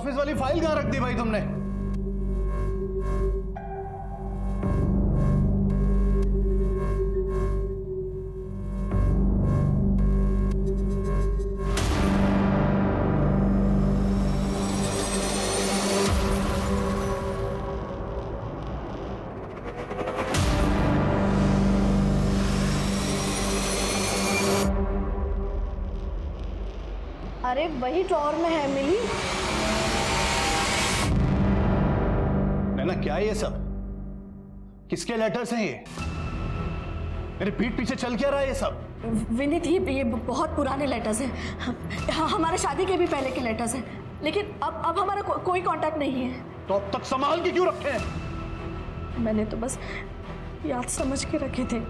Office वाली file कहां रख दी भाई तुमने? अरे वही ड्रॉअर में है, मिली। नैना क्या है ये सब? किसके लेटर्स हैं ये? मेरे पीठ पीछे चल क्या रहा है ये सब? विनीत, ये बहुत पुराने लेटर्स हैं। हमारे शादी के भी पहले के लेटर्स हैं, लेकिन अब हमारा कोई कांटेक्ट नहीं है। तो अब तक संभाल के क्यों रखे हैं? मैंने तो बस याद समझ के रखे थे।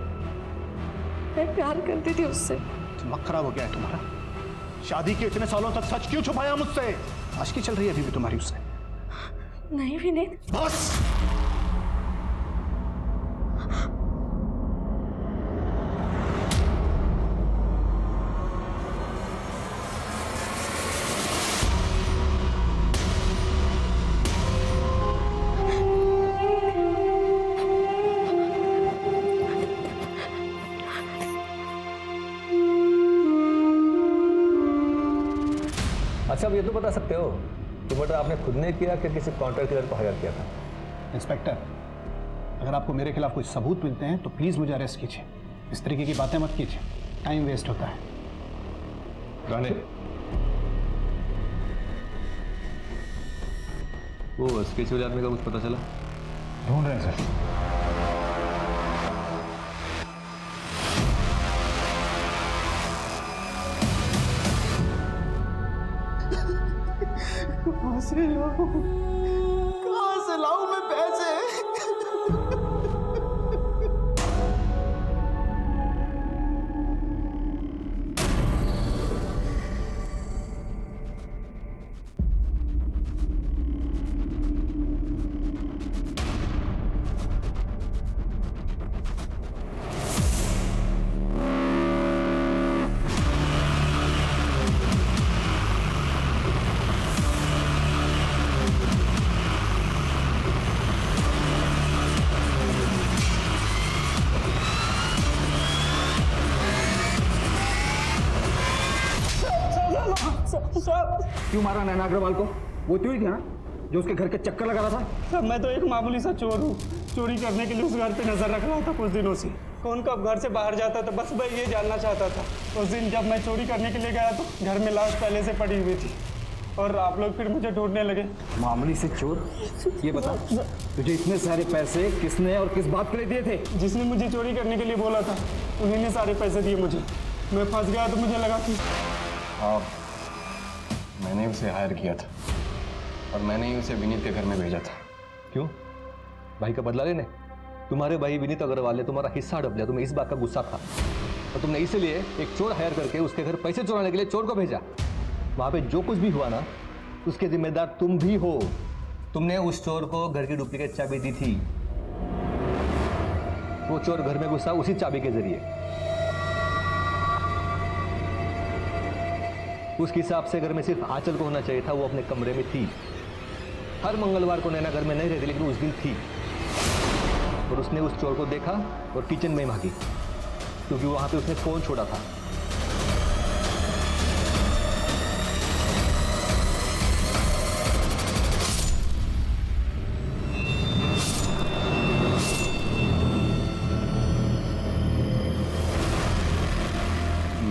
मैं प्यार करती थी उससे। दिमाग खराब हो गया है तुम्हारा? शादी के इतने सालों तक सच क्यों छुपाया मुझसे? आशिकी चल रही है अभी भी तुम्हारी उससे? नहीं विनीत। बस। अच्छा, अब ये तो बता सकते हो कि मर्डर आपने खुद ने किया कि किसी कॉन्ट्रैक्टर को हायर किया था? इंस्पेक्टर, अगर आपको मेरे खिलाफ कोई सबूत मिलते हैं तो प्लीज मुझे अरेस्ट कीजिए। इस तरीके की बातें मत कीजिए, टाइम वेस्ट होता है। गाने वो स्केच वाले आदमी का कुछ पता चला? ढूंढ रहे हैं सर। कहां से लाऊं मैं पैसे? क्यों मारा नैना अग्रवाल को? वो तू ही था ना जो उसके घर के चक्कर लगा रहा था? सर, मैं तो एक मामूली सा चोर हूँ। चोरी करने के लिए उस घर पे नजर रख रहा था कुछ दिनों से। कौन कब घर से बाहर जाता था, बस मैं ये जानना चाहता था। उस दिन जब मैं चोरी करने के लिए गया तो घर में लाश पहले से पड़ी हुई थी और आप लोग फिर मुझे ढूंढने लगे। मामूली से चोर? ये बता, तुझे इतने सारे पैसे किसने और किस बात के लिए दिए थे? जिसने मुझे चोरी करने के लिए बोला था उन्हीं ने सारे पैसे दिए मुझे। मैं फंस गया तो मुझे लगा कि हाँ, मैंने उसे हायर किया था और मैंने ही उसे विनीत के घर में भेजा था। क्यों? भाई का बदला लेने? तुम्हारे भाई विनीत अग्रवाल ने तुम्हारा हिस्सा हड़प लिया, तुम्हें इस बात का गुस्सा था और तुमने इसलिए एक चोर हायर करके उसके घर पैसे चुराने के लिए चोर को भेजा। वहां पे जो कुछ भी हुआ ना, उसके जिम्मेदार तुम भी हो। तुमने उस चोर को घर की डुप्लीकेट चाबी दी थी। वो चोर घर में घुसा उसी चाबी के जरिए। उसके हिसाब से घर में सिर्फ आंचल को होना चाहिए था, वो अपने कमरे में थी। हर मंगलवार को नैना घर में नहीं रहती, लेकिन उस दिन थी और उसने उस चोर को देखा और किचन में भागी, क्योंकि वहां पे उसने फोन छोड़ा था।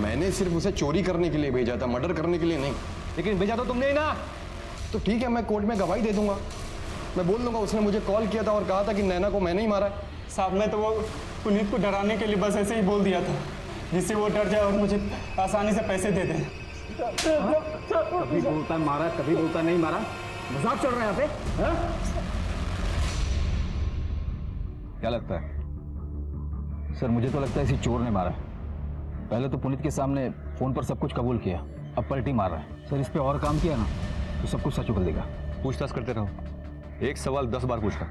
मैंने सिर्फ उसे चोरी करने के लिए भेजा था, मर्डर करने के लिए नहीं। लेकिन भेजा तो तुमने ही ना। तो ठीक है, मैं कोर्ट में गवाही दे दूंगा। मैं बोल दूंगा उसने मुझे कॉल किया था और कहा था कि नैना को मैंने ही मारा है। साहब, मैं तो वो पुनीत को डराने के लिए बस ऐसे ही बोल दिया था, जिससे वो डर जाए और मुझे आसानी से पैसे दे दे। कभी बोलता है मारा, कभी बोलता नहीं मारा। मजाक चल रहा है यहाँ पे? हाँ? क्या लगता है? सर, मुझे तो लगता है इसी चोर ने मारा है। पहले तो पुनीत के सामने फोन पर सब कुछ कबूल किया, अब पलटी मार रहा है। सर, इस पे और काम किया ना तो सब कुछ सच उगल देगा। पूछताछ करते रहो, एक सवाल 10 बार पूछना।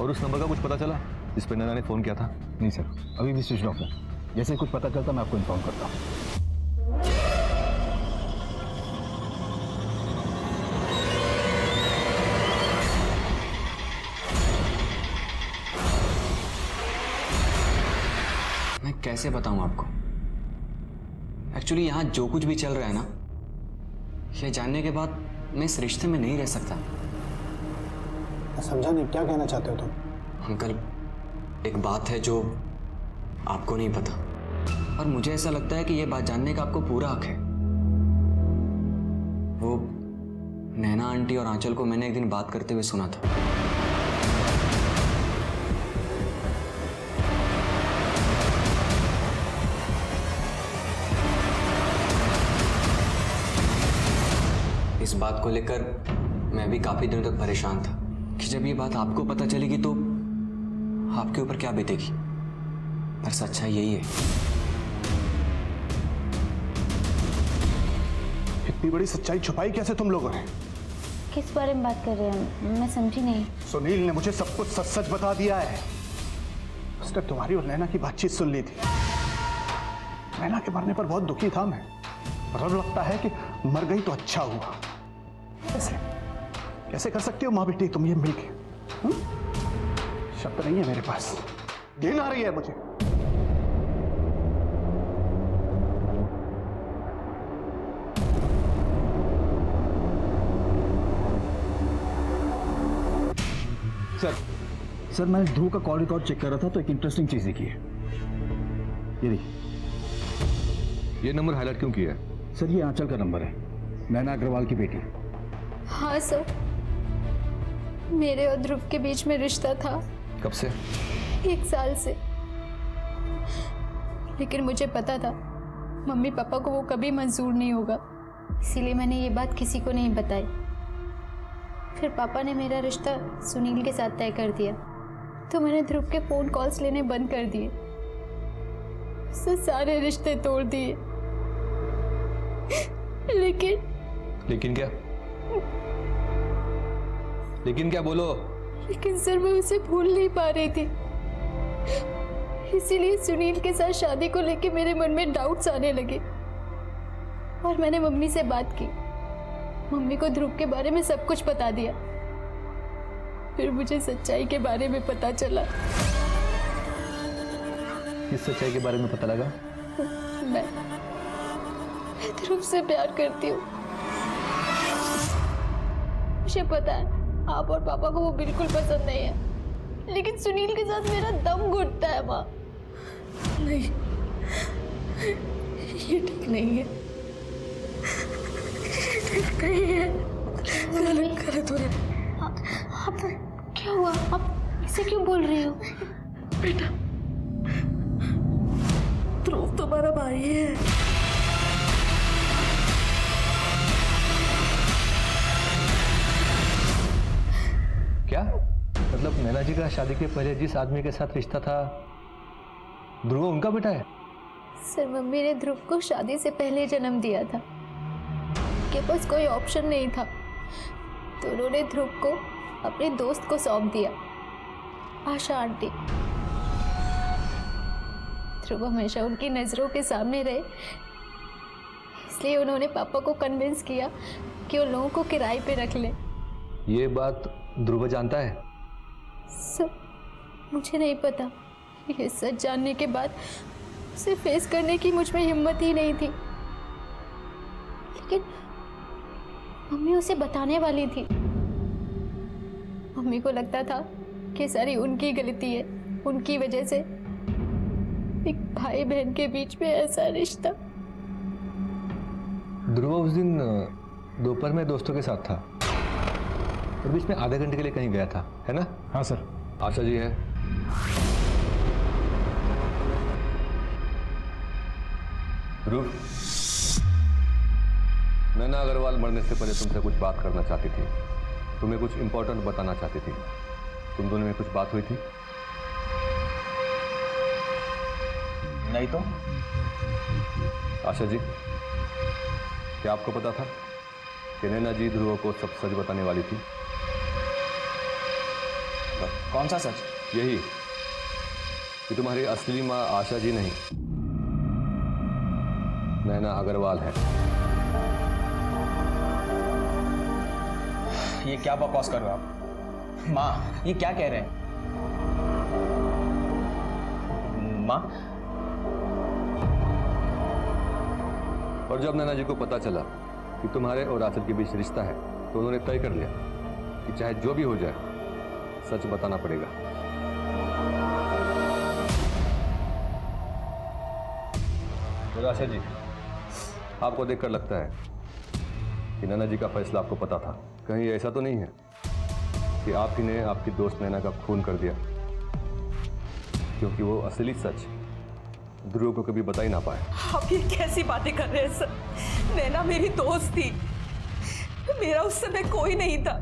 और उस नंबर का कुछ पता चला जिस पर नैना ने फोन किया था? नहीं सर, अभी भी स्विच ऑफ है। जैसे ही कुछ पता चलता मैं आपको इन्फॉर्म करता हूँ। कैसे बताऊं आपको? एक्चुअली यहाँ जो कुछ भी चल रहा है ना, ये जानने के बाद मैं इस रिश्ते में नहीं रह सकता। मैं समझा नहीं, क्या कहना चाहते हो तुम? अंकल, एक बात है जो आपको नहीं पता, और मुझे ऐसा लगता है कि ये बात जानने का आपको पूरा हक है। वो नैना आंटी और आंचल को मैंने एक दिन बात करते हुए सुना था। इस बात को लेकर मैं भी काफी दिनों तक परेशान था कि जब ये बात आपको पता चलेगी तो आपके ऊपर क्या बीतेगी। पर सच्चाई यही है। इतनी बड़ी सच्चाई छुपाई कैसे तुम लोगों ने? किस बारे में बात कर रहे हैं? मैं समझी नहीं। सुनील ने मुझे सब कुछ सच सच बता दिया है। उसने तुम्हारी और नैना की बातचीत सुन ली थी। नैना के मरने पर बहुत दुखी था मैं, पर अब लगता है कि मर गई तो अच्छा हुआ। कैसे कैसे कर सकती हो माँ बेटी तुम ये मिलके? शब्द नहीं है मेरे पास, घिन आ रही है मुझे। सर मैंने ध्रुव का कॉल रिकॉर्ड चेक कर रहा था तो एक इंटरेस्टिंग चीज देखी है। ये देखिए। ये नंबर हाईलाइट क्यों किया है? सर ये आंचल का नंबर है, नैना अग्रवाल की बेटी। हाँ सर, मेरे और ध्रुव के बीच में रिश्ता था कब से? 1 साल से। लेकिन मुझे पता था मम्मी पापा को वो कभी मंजूर नहीं होगा, इसीलिए मैंने ये बात किसी को नहीं बताई। फिर पापा ने मेरा रिश्ता सुनील के साथ तय कर दिया, तो मैंने ध्रुव के फ़ोन कॉल्स लेने बंद कर दिए, उससे सारे रिश्ते तोड़ दिए। लेकिन क्या? लेकिन क्या बोलो? लेकिन सर मैं उसे भूल नहीं पा रही थी, इसीलिए सुनील के साथ शादी को लेके मेरे मन में डाउट्स आने लगे। और मैंने मम्मी से बात की, मम्मी को ध्रुव के बारे में सब कुछ बता दिया। फिर मुझे सच्चाई के बारे में पता चला। किस सच्चाई के बारे में पता लगा? मैं ध्रुव से प्यार करती हूँ। मुझे पता है आप और पापा को वो बिल्कुल पसंद नहीं है, लेकिन सुनील के साथ मेरा दम घुटता है माँ। नहीं, ये ठीक नहीं है, ठीक नहीं है। गलत हो रहा है। आप क्या हुआ? आप इसे क्यों बोल रही हो? बेटा, ध्रुव तुम्हारा भाई है। क्या मतलब नैना जी का शादी के पहले जिस आदमी के साथ रिश्ता था ध्रुव उनका बेटा है? सर मम्मी ने ध्रुव को शादी से पहले जन्म दिया था, के पास कोई ऑप्शन नहीं था, तो उन्होंने ध्रुव को अपने दोस्त को सौंप दिया, आशा आंटी। ध्रुव हमेशा उनकी नज़रों के सामने रहे, इसलिए उन्होंने पापा को कन्विंस किया कि उन लोगों को किराए पे रख ले। ये बात ध्रुव जानता है? सर मुझे नहीं पता। ये सच जानने के बाद उसे फेस करने की मुझ में हिम्मत ही नहीं थी, लेकिन मम्मी उसे बताने वाली थी। मम्मी को लगता था कि सारी उनकी गलती है, उनकी वजह से एक भाई बहन के बीच में ऐसा रिश्ता। ध्रुव उस दिन दोपहर में दोस्तों के साथ था और बीच में आधे घंटे के लिए कहीं गया था, है ना? हाँ सर। आशा जी है। ध्रुव, नैना अग्रवाल मरने से पहले तुमसे कुछ बात करना चाहती थी, तुम्हें कुछ इंपॉर्टेंट बताना चाहती थी। तुम दोनों में कुछ बात हुई थी? नहीं तो आशा जी, क्या आपको पता था कि नैना जी ध्रुव को सब सच बताने वाली थी? कौन सा सच? यही कि तुम्हारी असली माँ आशा जी नहीं, नैना अग्रवाल है। ये क्या बकवास कर रहे हो आप? माँ, ये क्या कह रहे हैं? माँ, और जब नैना जी को पता चला कि तुम्हारे और आंचल के बीच रिश्ता है तो उन्होंने तय कर लिया कि चाहे जो भी हो जाए सच बताना पड़ेगा। आंचल जी, आपको देखकर लगता है कि नैना जी का फैसला आपको पता था। कहीं ऐसा तो नहीं है कि आप ही ने आपकी दोस्त नैना का खून कर दिया? क्योंकि वो असली सच ध्रुव को कभी बता ही ना पाए। आप ये कैसी बातें कर रहे हैं सर? नैना मेरी दोस्त थी, मेरा उस समय कोई नहीं था।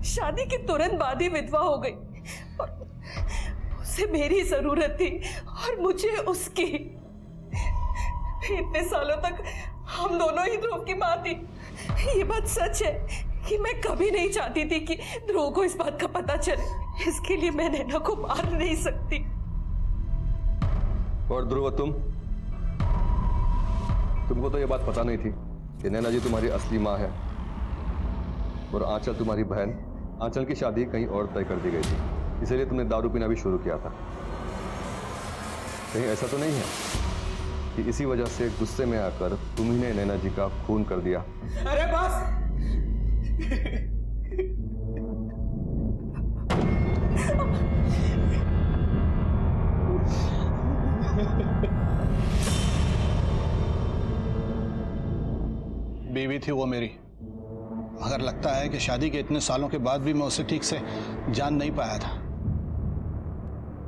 शादी के तुरंत बाद ही विधवा हो गई और उसे मेरी जरूरत थी और मुझे उसकी। इतने सालों तक हम दोनों ही ध्रुव की मां थी। ये बात सच है कि मैं कभी नहीं चाहती थी कि ध्रुव को इस बात का पता चले। इसके लिए मैं नैना को मार नहीं सकती। और ध्रुव, तुमको तो ये बात पता नहीं थी कि नैना जी तुम्हारी असली माँ है और आंचल तुम्हारी बहन। आंचल की शादी कहीं और तय कर दी गई थी, इसीलिए तुमने दारू पीना भी शुरू किया था। कहीं ऐसा तो नहीं है कि इसी वजह से गुस्से में आकर तुम्ही ने नैना जी का खून कर दिया? अरे बस! बीवी थी वो मेरी, मगर लगता है कि शादी के इतने सालों के बाद भी मैं उसे ठीक से जान नहीं पाया था।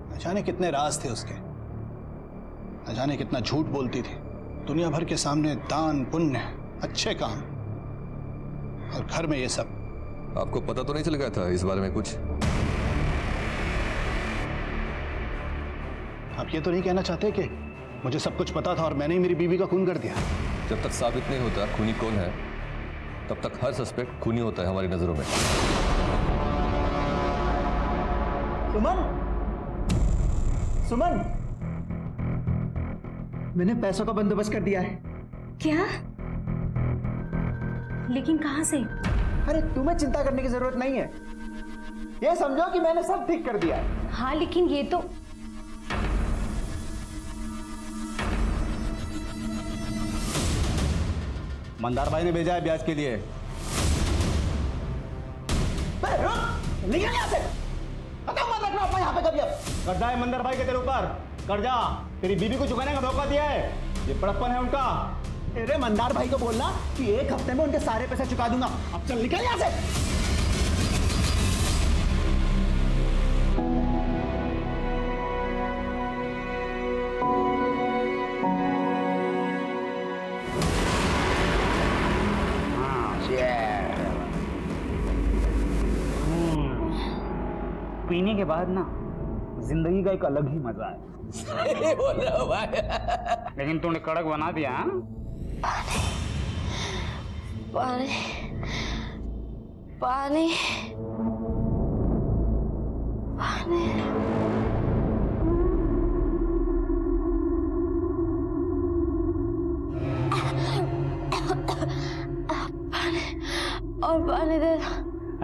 न जाने कितने राज थे उसके, न जाने कितना झूठ बोलती थी दुनिया भर के सामने। दान पुण्य, अच्छे काम, और घर में ये सब। आपको पता तो नहीं चल गया था इस बारे में कुछ? आप ये तो नहीं कहना चाहते कि मुझे सब कुछ पता था और मैंने ही मेरी बीवी का खून कर दिया? जब तक साबित नहीं होता खूनी कौन है, तब तक हर सस्पेक्ट खूनी होता है हमारी नजरों में। सुमन, सुमन, मैंने पैसों का बंदोबस्त कर दिया है। क्या? लेकिन कहां से? अरे तुम्हें चिंता करने की जरूरत नहीं है, ये समझो कि मैंने सब ठीक कर दिया है। हाँ, लेकिन ये तो मंदार भाई ने भेजा है ब्याज के लिए। निकल यहाँ से, खत्म मत रखना अपना यहाँ पे कभी। अब कर्जा है मंदार भाई के तेरे ऊपर, कर्जा तेरी बीवी को चुकाने का मौका दिया है, ये बड़प्पन है उनका। तेरे मंदार भाई को बोलना कि 1 हफ्ते में उनके सारे पैसे चुका दूंगा। अब चल निकल यहाँ से। पीने के बाद ना जिंदगी का एक अलग ही मजा है। लेकिन तूने कड़क बना दिया। पानी पानी पानी पानी और पानी दे।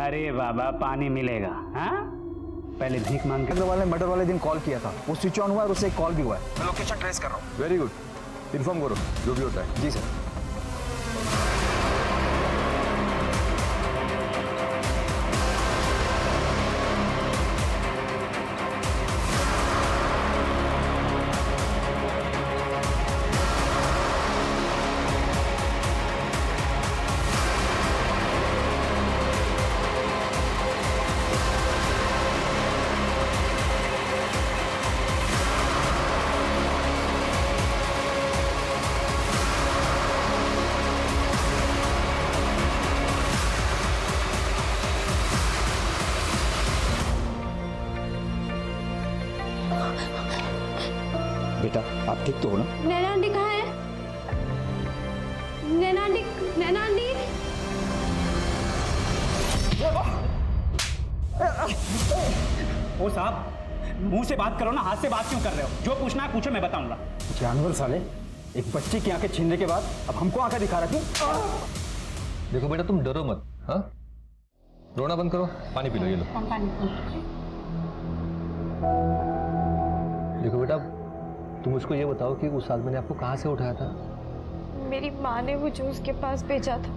अरे बाबा, पानी मिलेगा। हाँ, पहले भीख मांग के। वाले मर्डर वाले दिन कॉल किया था, वो स्विच ऑन हुआ है और उससे एक कॉल भी हुआ है। मैं लोकेशन ट्रेस कर रहा हूँ। वेरी गुड, इन्फॉर्म करो जो भी होता है। जी सर। बेटा आप ठीक तो हो ना? नैना आंटी कहाँ है? नैना आंटी, नैना आंटी। ओ साहब, मुंह से बात करो ना, हाथ से बात क्यों कर रहे हो? जो पूछना है पूछो, मैं बताऊंगा। जानवर साले, एक बच्चे की आंखें छीनने के बाद अब हमको आंखें दिखा रहा क्यों? देखो बेटा, तुम डरो मत। हाँ, रोना बंद करो, पानी पी लो। ये लो देखो बेटा, तुम उसको ये बताओ कि उस आदमी ने आपको कहाँ से उठाया था? मेरी माँ ने मुझे उसके पास भेजा था,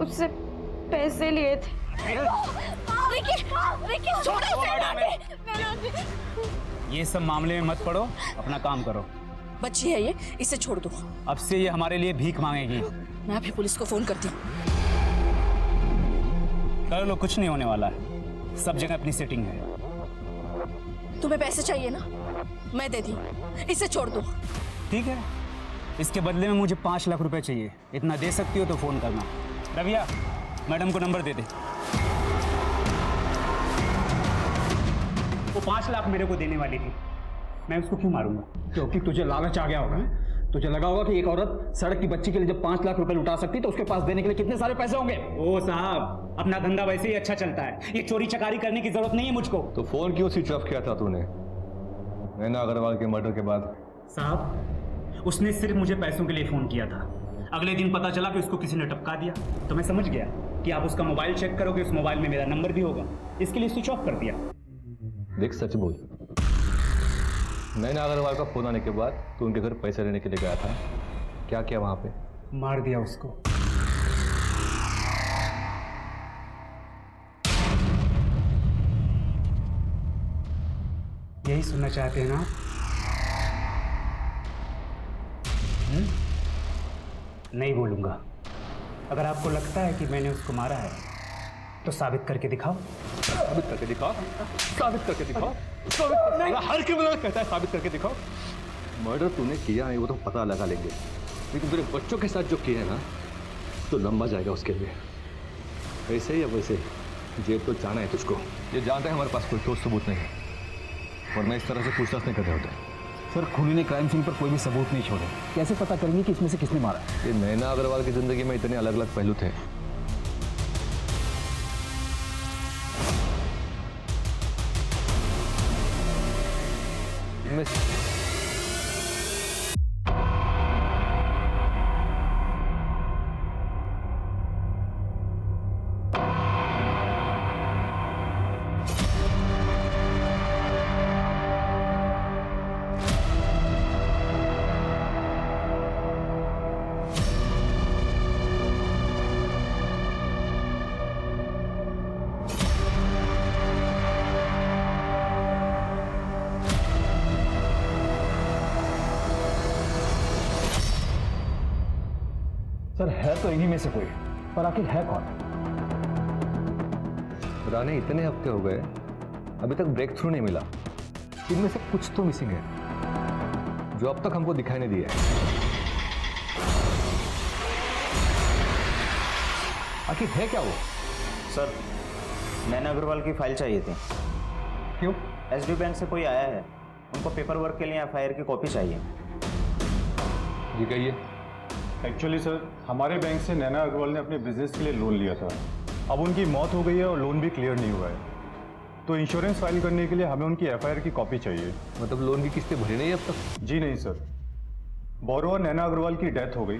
उससे पैसे लिए थे। ये सब मामले में मत पड़ो, अपना काम करो। बच्ची है ये, इसे छोड़ दो। अब से ये हमारे लिए भीख मांगेगी। मैं अभी पुलिस को फोन करती हूँ। कर लो, कुछ नहीं होने वाला है, सब जगह अपनी सेटिंग है। तुम्हें पैसे चाहिए ना, मैं देती हूँ, इसे छोड़ दो। ठीक है, इसके बदले में मुझे 5 लाख रुपए चाहिए। इतना दे सकती हो तो फोन करना। रविया, मैडम को नंबर दे दे। वो 5 लाख मेरे को देने वाली थी, मैं उसको क्यों मारूंगा? क्योंकि तुझे लालच आ गया होगा। तुझे लगा होगा कि एक औरत सड़क की बच्ची के लिए जब 5 लाख रुपए लुटा सकती तो उसके पास देने के लिए कितने सारे पैसे होंगे। ओ साहब, अपना धंधा वैसे ही अच्छा चलता है, ये चोरी चकारी करने की जरूरत नहीं है मुझको। तो फोन क्यों स्विच ऑफ किया था तूने नैना अग्रवाल के मर्डर के बाद? साहब, उसने सिर्फ मुझे पैसों के लिए फोन किया था। अगले दिन पता चला कि उसको किसी ने टपका दिया, तो मैं समझ गया कि आप उसका मोबाइल चेक करोगे, उस मोबाइल में मेरा नंबर भी होगा, इसके लिए स्विच ऑफ कर दिया। देख, सच बोल, नैना अग्रवाल का फोन आने के बाद तू उनके घर पैसे लेने के लिए गया था, क्या किया वहां पे? मार दिया उसको। यही सुनना चाहते हैं ना आप? नहीं बोलूंगा। अगर आपको लगता है कि मैंने उसको मारा है तो साबित करके दिखाओ। साबित करके दिखाओ, साबित करके दिखाओ, हर क्रिमिनल कहता है साबित करके दिखाओ। मर्डर तूने किया है वो तो पता लगा लेंगे, लेकिन तेरे बच्चों के साथ जो किया है ना, तो लंबा जाएगा उसके लिए। ऐसे या वैसे जेल तो जाना है तुझको। ये जानते हैं हमारे पास कोई ठोस सबूत नहीं है, वरना इस तरह से पूछताछ नहीं कर रहे होते। सर, खूनी ने क्राइम सीन पर कोई भी सबूत नहीं छोड़े, कैसे पता करेंगे कि इसमें से किसने मारा? ये नैना अग्रवाल की जिंदगी में इतने अलग अलग पहलू थे। सर, है तो इन्हीं में से कोई, पर आखिर है कौन? राने, इतने हफ्ते हो गए, अभी तक ब्रेक थ्रू नहीं मिला। इनमें से कुछ तो मिसिंग है जो अब तक हमको दिखाई नहीं दिया है। आखिर है क्या वो? सर, नैना अग्रवाल की फाइल चाहिए थी। क्यों? एसडी बैंक से कोई आया है, उनको पेपर वर्क के लिए एफआईआर की कॉपी चाहिए। जी कहिए। एक्चुअली सर, हमारे बैंक से नैना अग्रवाल ने अपने बिजनेस के लिए लोन लिया था। अब उनकी मौत हो गई है और लोन भी क्लियर नहीं हुआ है, तो इंश्योरेंस फाइल करने के लिए हमें उनकी एफआईआर की कॉपी चाहिए। मतलब लोन की किस्तें भरी नहीं अब तक? जी नहीं सर, बोरोवर नैना अग्रवाल की डेथ हो गई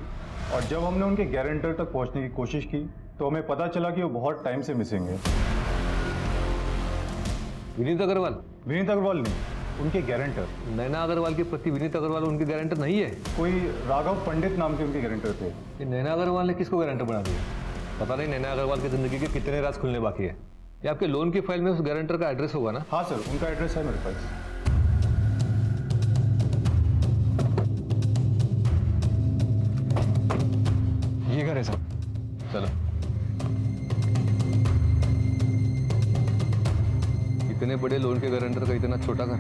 और जब हमने उनके गारंटर तक पहुंचने की कोशिश की तो हमें पता चला कि वो बहुत टाइम से मिसिंग है। विनीत अग्रवाल? विनीत अग्रवाल नहीं, उनके गारंटर। नैना अग्रवाल के पति विनीत अग्रवाल उनके गारंटर नहीं है? कोई राघव पंडित नाम के उनके गारंटर थे। ये नैना अग्रवाल ने किसको गारंटर बना दिया? पता नहीं नैना अग्रवाल की जिंदगी के कितने राज खुलने बाकी है। ये आपके लोन की फाइल में उस गारंटर का एड्रेस होगा ना? हाँ सर, उनका एड्रेस है मेरे पास। ये घर है सर। चलो। इतने बड़े लोन के गारंटर का इतना छोटा घर?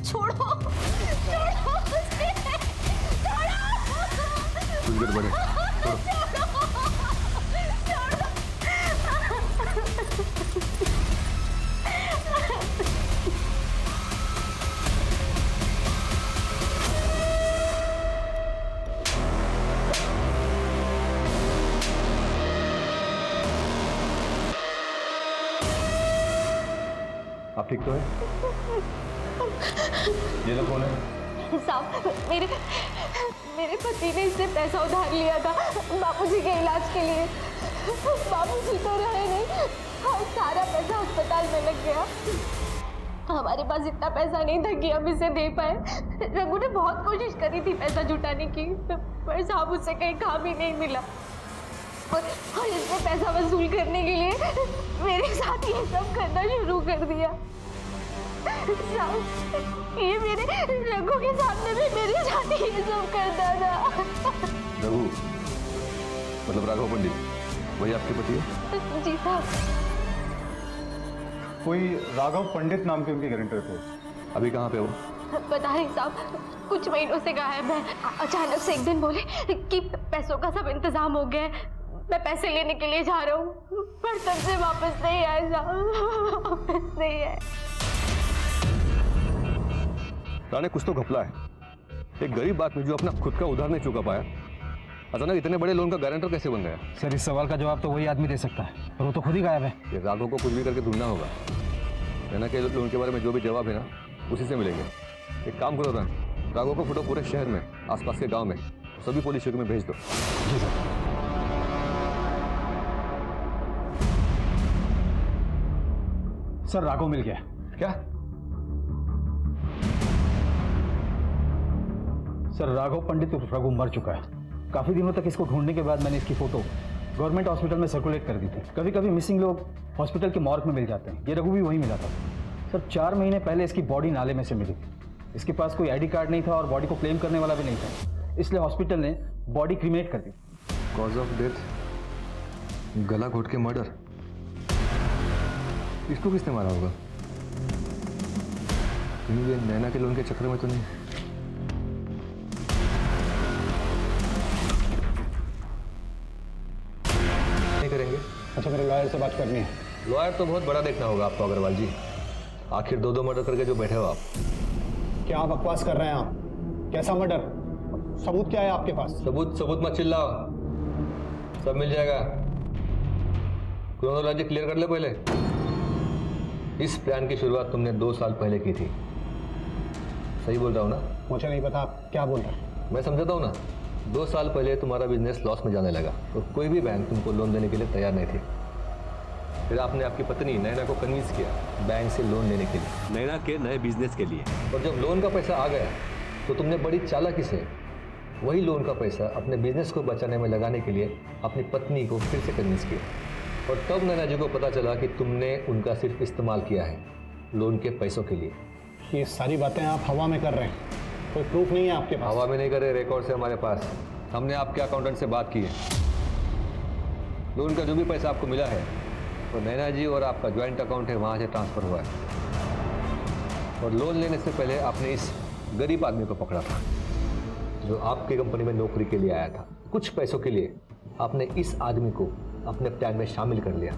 छोड़ो, छोड़ो मुझे, छोड़ो। कुछ गड़बड़ है, छोड़ो। आप ठीक तो है? ये लोग कौन है? साहब, मेरे पति ने इससे पैसा उधार लिया था बापूजी के इलाज के लिए। बापूजी तो रहे नहीं और सारा पैसा अस्पताल में लग गया। हमारे पास इतना पैसा नहीं था कि हम इसे दे पाए। रघु ने बहुत कोशिश करी थी पैसा जुटाने की, पर साहब उससे कहीं काम ही नहीं मिला और इसने पैसा वसूल करने के लिए मेरे साथ ये सब करना शुरू कर दिया। साहब ये मेरे रघु के सामने भी मेरे साथ ये सब करता था। रघु मतलब राघव पंडित वही आपके पति है? जी साहब। कोई राघव पंडित नाम के उनके गारंटर थे। अभी कहाँ पे वो? पता नहीं साहब, कुछ महीनों से गायब है। अचानक से एक दिन बोले कि पैसों का सब इंतजाम हो गया है, मैं पैसे लेने के लिए जा रहा हूँ, पर तब से वापस नहीं आए साहब, वापस नहीं आए। राणे कुछ तो घपला है। एक गरीब आदमी जो अपना खुद का उधार नहीं चुका पाया, अचानक इतने बड़े लोन का गारंटर कैसे बन गया? सर इस सवाल का जवाब तो वही आदमी दे सकता है, पर वो तो खुद ही गायब है। ये राघव को कुछ भी करके ढूंढना होगा। नैना के लोन के बारे में जो भी जवाब है ना, उसी से मिलेंगे। एक काम करो ना, राघव को फोटो पूरे शहर में, आसपास के गांव में, सभी पुलिस चौकी में भेज दो। जी सर। सर राघव मिल गया। क्या? सर राघव पंडित उर्फ रघु मर चुका है। काफी दिनों तक इसको ढूंढने के बाद मैंने इसकी फोटो गवर्नमेंट हॉस्पिटल में सर्कुलेट कर दी थी। कभी कभी मिसिंग लोग हॉस्पिटल के मॉर्ग में मिल जाते हैं, ये रघु भी वहीं मिला था। सर 4 महीने पहले इसकी बॉडी नाले में से मिली थी। इसके पास कोई आईडी कार्ड नहीं था और बॉडी को क्लेम करने वाला भी नहीं था, इसलिए हॉस्पिटल ने बॉडी क्रीमेट कर दी। कॉज ऑफ डेथ गला घोट के मर्डर। इसको किसने मारा होगा? ये नैना के लोन के चक्कर में तो नहीं? करेंगे। अच्छा मेरे लॉयर से बात करनी है। लॉयर तो बहुत बड़ा देखना होगा आपको अग्रवाल जी। आखिर 2 मर्डर करके जो बैठे हो आप। क्या बकवास कर रहे हैं आप? कैसा मर्डर? सबूत क्या है आपके पास? सबूत मत चिल्लाओ, सब मिल जाएगा। क्रोनोलॉजी राज्य क्लियर कर ले पहले। इस प्लान की शुरुआत तुमने 2 साल पहले की थी, सही बोल रहा हूँ ना? मुझे नहीं पता आप क्या बोल रहे हैं। मैं समझाता हूँ ना। 2 साल पहले तुम्हारा बिजनेस लॉस में जाने लगा और कोई भी बैंक तुमको लोन देने के लिए तैयार नहीं थी। फिर आपने आपकी पत्नी नैना को कन्विंस किया बैंक से लोन लेने के लिए, नैना के नए बिजनेस के लिए। और जब लोन का पैसा आ गया तो तुमने बड़ी चालाकी से वही लोन का पैसा अपने बिजनेस को बचाने में लगाने के लिए अपनी पत्नी को फिर से कन्विंस किया। और तब नैना जी को पता चला कि तुमने उनका सिर्फ इस्तेमाल किया है लोन के पैसों के लिए। ये सारी बातें आप हवा में कर रहे हैं, कोई प्रूफ नहीं है आपके पास? हवा में नहीं करे, रिकॉर्ड से हमारे पास। हमने आपके अकाउंटेंट से बात की है। लोन का जो भी पैसा आपको मिला है वो नैना जी और आपका ज्वाइंट अकाउंट है, वहाँ से ट्रांसफ़र हुआ है। और लोन लेने से पहले आपने इस गरीब आदमी को पकड़ा था जो आपकी कंपनी में नौकरी के लिए आया था। कुछ पैसों के लिए आपने इस आदमी को अपने प्लान में शामिल कर लिया।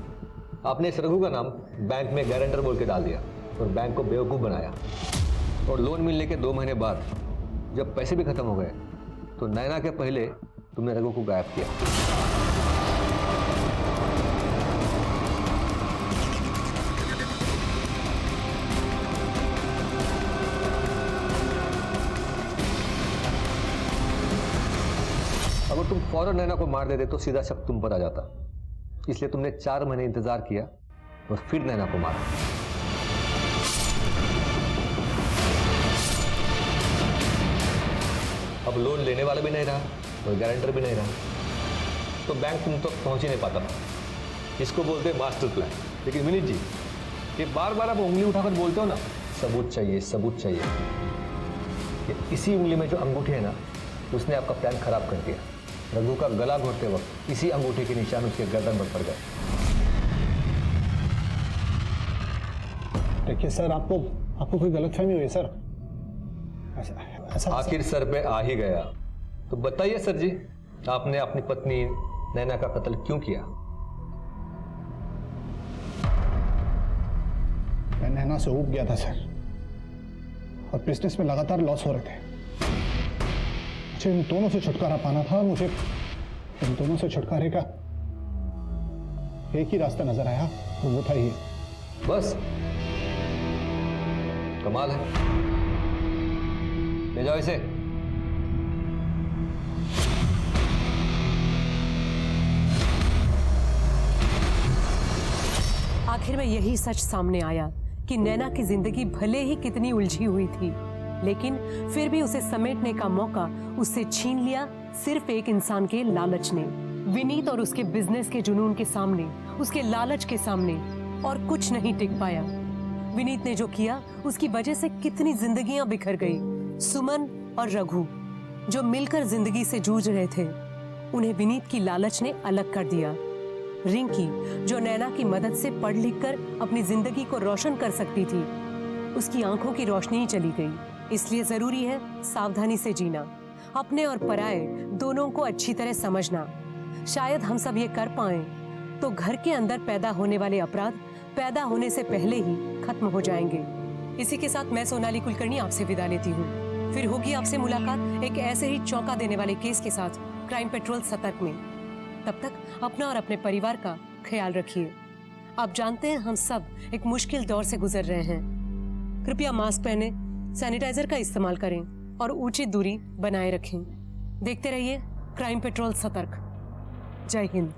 आपने इस रघु का नाम बैंक में गारंटर बोल के डाल दिया और बैंक को बेवकूफ़ बनाया। और लोन मिलने के 2 महीने बाद जब पैसे भी खत्म हो गए तो नैना के पहले तुमने रघु को गायब किया। अगर तुम फौरन नैना को मार देते तो सीधा शक तुम पर आ जाता, इसलिए तुमने 4 महीने इंतजार किया और फिर नैना को मारा। अब लोन लेने वाला भी नहीं रहा और गारंटर भी नहीं रहा, तो बैंक तुम तक पहुंच ही नहीं पाता था। इसको बोलते हैं मास्टर प्लान। लेकिन विनीत जी, ये बार बार आप उंगली उठाकर बोलते हो ना, सबूत चाहिए सबूत चाहिए। ये इसी उंगली में जो अंगूठी है ना, उसने आपका प्लान खराब कर दिया। रघु का गला घोटते वक्त इसी अंगूठी के निशान उसके गर्दन पर पड़ गए। देखिए सर, आपको कोई गलतफहमी हुई सर? ऐसा आखिर सर पे आ ही गया तो बताइए सर जी, आपने अपनी पत्नी नैना का कत्ल क्यों किया? मैं नैना से ऊब गया था सर, और बिजनेस में लगातार लॉस हो रहे थे। मुझे इन दोनों से छुटकारा पाना था। मुझे इन दोनों से छुटकारे का एक ही रास्ता नजर आया, वो था ये। बस कमाल है, ले जाओ इसे। आखिर में यही सच सामने आया कि नैना की जिंदगी भले ही कितनी उलझी हुई थी, लेकिन फिर भी उसे समेटने का मौका उससे छीन लिया सिर्फ एक इंसान के लालच ने। विनीत और उसके बिजनेस के जुनून के सामने, उसके लालच के सामने और कुछ नहीं टिक पाया। विनीत ने जो किया उसकी वजह से कितनी जिंदगियां बिखर गई। सुमन और रघु जो मिलकर जिंदगी से जूझ रहे थे, उन्हें विनीत की लालच ने अलग कर दिया। रिंकी जो नैना की मदद से पढ़ लिख कर अपनी जिंदगी को रोशन कर सकती थी, उसकी आंखों की रोशनी ही चली गई। इसलिए जरूरी है सावधानी से जीना, अपने और पराये दोनों को अच्छी तरह समझना। शायद हम सब ये कर पाएं तो घर के अंदर पैदा होने वाले अपराध पैदा होने से पहले ही खत्म हो जाएंगे। इसी के साथ मैं सोनाली कुलकर्णी आपसे विदा लेती हूँ। फिर होगी आपसे मुलाकात एक ऐसे ही चौंका देने वाले केस के साथ क्राइम पेट्रोल सतर्क में। तब तक अपना और अपने परिवार का ख्याल रखिए। आप जानते हैं हम सब एक मुश्किल दौर से गुजर रहे हैं। कृपया मास्क पहने, सैनिटाइजर का इस्तेमाल करें और उचित दूरी बनाए रखें। देखते रहिए क्राइम पेट्रोल सतर्क। जय हिंद।